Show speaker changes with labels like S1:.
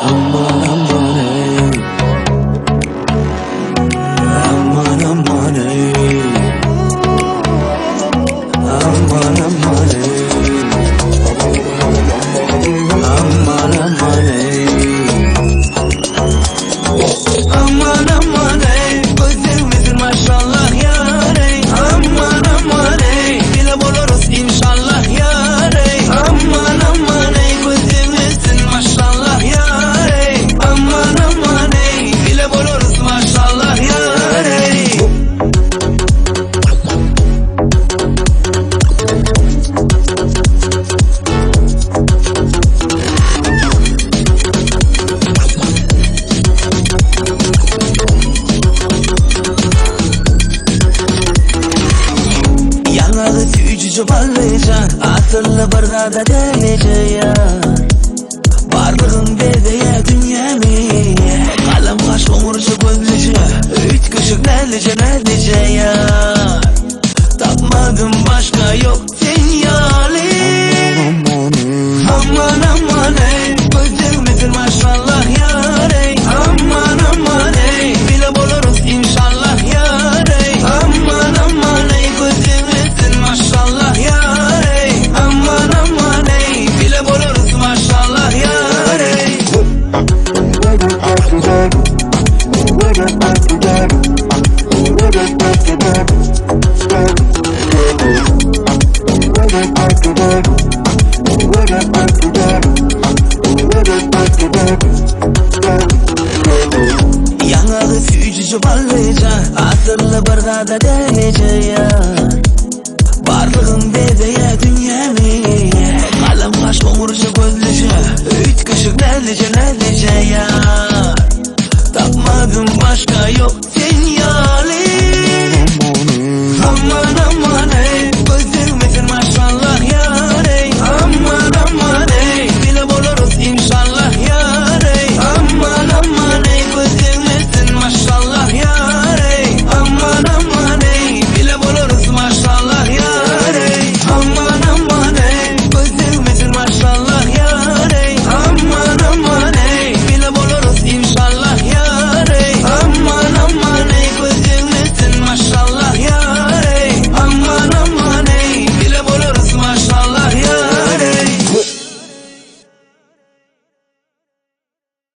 S1: Aman aman ey, aman aman ey, aman aman ey, aman aman ey, aman aman ey, gözlerimizin maşallah yar ey, aman aman ey, bile buluruz inşallah yar ey, aman aman ey, gözlerimizin maşallah yar ey, aman aman ey, bile buluruz maşallah yar ey. Yanarı tüyücü parlayacak, hatırla barda deneyecek. Varlığın bedeye dünyami, kalem kaş omurcu gözlücü, üç kışık nelice ya. Tapmadım başka yok sinyali. Aman aman ey, gözlerimizin maşallah yar ey, aman aman ey, bile buluruz inşallah yar ey, aman aman ey, gözlerimizin maşallah yar ey, aman aman ey, bile buluruz maşallah yar ey. Yanarı tüyücü parlayacak, hatırla barda deneyecek. Varlığın bedeye dünyami, kalem kaş omurcu gözlücü, üç kışık nelice ya. Tapmadım başka yok